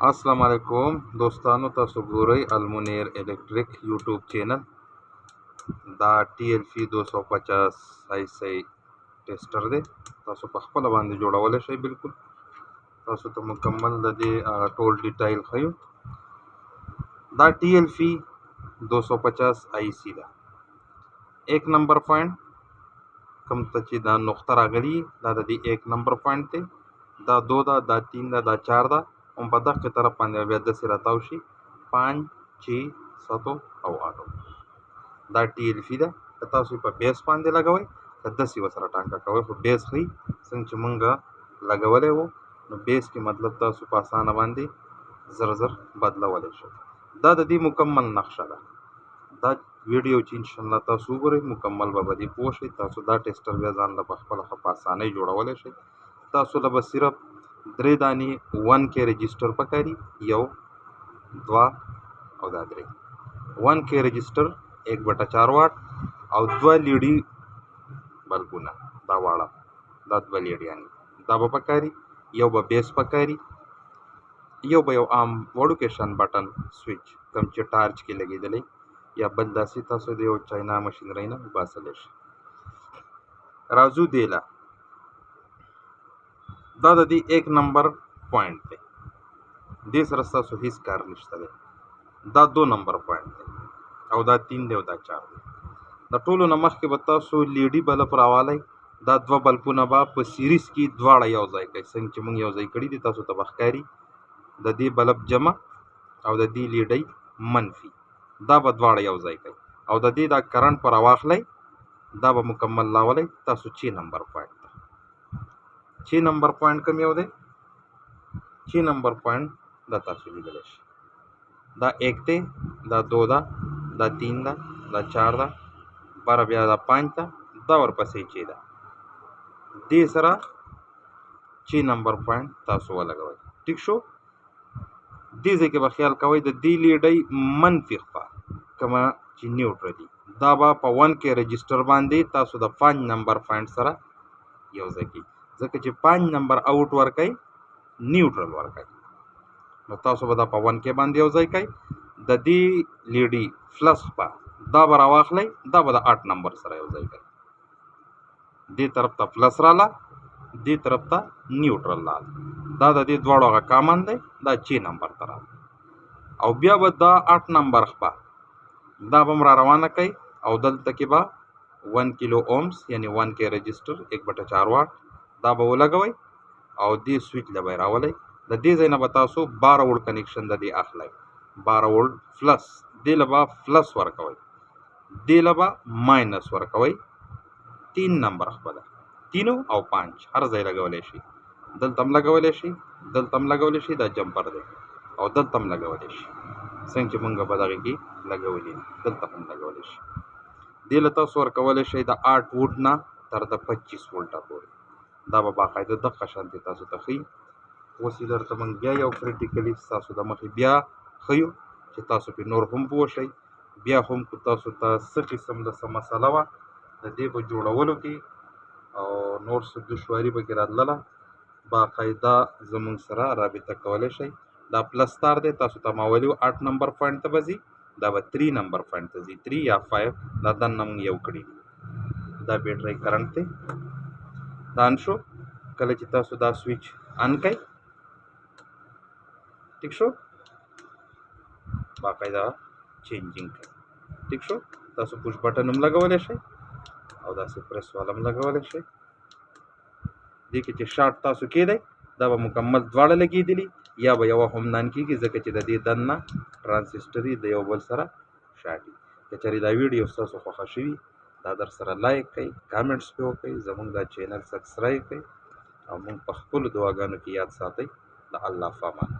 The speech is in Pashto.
अस्सलाम वालेकुम दोस्तानो, तاسو ګورئ المنیر इलेक्ट्रिक यूट्यूब चैनल. دا TLC 250 IC ټیسټر دی. تاسو په خپل باندې جوړولی شئ. بالکل تاسو ته مکمل د دې ټول ډیټایل ښیو. دا TLC 250 IC ده. 1 نمبر پوینټ کوم ته چې دا نقطه راغلي دا د دې 1 نمبر پوینټ دی. دا 2 ده، دا 3 ده، دا 4 ده. هم په دغه طرف باندې بیا داسې راتاو شي 5 6 7 او 8. دا TLC ده. که تاسو په بیس باندې لګوئ که داسې ورسره ټانکه کوئ، خو بیس ښي څنګه چې مونږ لګولی وو، نو بیس کې مطلب تاسو په اسانه باندې زر زر بدلولی شئ. دا د دې مکمل نقشه ده. دا ویډیو چې انشاءالله تاسو وګورئ مکمل به دې پوه شئ. تاسو دا ټیسټر بیا ځان له په خپله ښه په اسانۍ جوړولی شئ. تاسو له به صرف 3 دانې 1K رجسټر پکاري، 1 2 او دا 3. 1K رجسټر 1/4 واټ او 2 لیډي بلبونه، دا واړه دا 2 لیډیانې دا به پکاري. یو به بیس پکاري، یو به یو عام وړوکی شان بټن سویچ کوم چې ټارچ کې لګېدلی یا بل داسې تاسو د یو چاینا مشینرۍ نه وباسلی شئ. راځو دې له دا د دې 1 نمبر پوینټ دی. دې سره ستاسو هېڅ کار نشته دی. دا 2 نمبر پوینټ دی او دا 3 دی او دا 4 دی. د ټولو نه مخکې به تاسو لیډي بلب راوالی. دا 2 بلبونه به په سیریز کې دواړه یو ځای کوئ. څنګه چې موږ یو ځای کړي دي تاسو ته به ښکاري. د دې بلب جمع او د دې لیډۍ منفي، دا به دواړه یو ځای کوي او د دې دا کرنټ به راواخلی. دا به مکمل لاولی تاسو 6 نمبر پوینټ ته. 6 نمبر پوینټ کوم یو دی؟ 6 نمبر پوینټ دا تاسو لیدلی شئ. دا 1 دی، دا 2 ده، دا 3 ده، دا 4 ده، بره بیا دا 5 ده، دا ورپسې 6 ده. دې سره 6 نمبر پوینټ تاسو ولګوئ. ټیک شو؟ دې ځای کې به خیال کوئ د دې لیډۍ منفي خوا کومه چې نیوټرل دي دا به په 1K رجسټر باندې تاسو د 5 نمبر پوینټ سره یو ځای کړي. ځکه چې 5 نمبر آوټ ورکوي نیوټرل ورکوي، نو تاسو به دا په 1K باندې یو ځای کوئ. د دې لیډي فلس خوا دا به راواخلی، دا به د 8 نمبر سره یو ځای کوئ. دې طرف ته فلس راله، دې طرف ته نیوټرل راله. دا د دې دواړو هغه کامن دی. دا 6 نمبر ته راله او بیا به دا 8 نمبر خوا دا به هم را روانه کوي او دلته کې به 1 کیلو اومس یعنی 1K رجسټر 1/4 واټ دا به ولګوئ او دې سویچ له به یې راولئ. د دې ځای نه به تاسو 12 وولټ کنیکشن د دې اخلئ. 12 وولټ فلس، دې له به فلس ورکوئ، دې له به ماینس ورکوئ. 3 نمبر خپه ده، 3 او 5 هر ځای لګولی شي. دلته هم لګولی شي، دلته هم لګولی شي، دا جمپر دی او دلته هم لګولی شي. څنګه چې مونږ په دغې کې لګولي دلته هم لګولی شي. دې له تاسو ورکولی شئ د 8 وولټ نه تر د 25 وولټه پورې. دا به باقاعده دغه شانتې تاسو ته ښیي. اوس یې درته مونږ بیا یو پریکټیکلي ستاسو د مخې بیا ښیو چې تاسو پرې نور هم پوه شئ. بیا هم که تاسو ته څه قسم د څه مسله وه د دې په جوړولو کې او نور څه دشواري پکې راتلله، باقاعده زمونږ سره رابطه کولی شئ. دا پلس تار دی، تاسو ته ما ویلي 8 نمبر پوینټ ته به ځي، دا به 3 نمبر پوینټ ته ځي. 3 یا 5 دا دننه مونږ یو کړي دي. دا بیټرۍ کرنټ دی. دا ان شو. کله چې تاسو دا سویچ ان کوئ، ټیک شو، باقاعده چینجینګ کوي. ټیک شو. تاسو پوش بټن هم لګولی شئ او داسې پریس والا هم لګولی شئ. دې کې چې شارټ تاسو کېدی دا به مکمل دواړه لګېدلي، یا به یوه هم نن کېږي ځکه چې د دې دننه ټرانسسټر د یو بل سره شاټي. که چېرې دا ویډیو ستاسو خوښه شوي دا در سره لایک کوئ، کامنټس پې وکړئ، زموږ دا چینل سبسکرایب کړئ او موږ په خپلو دعاګانو کې یاد ساتئ. د الله په امان.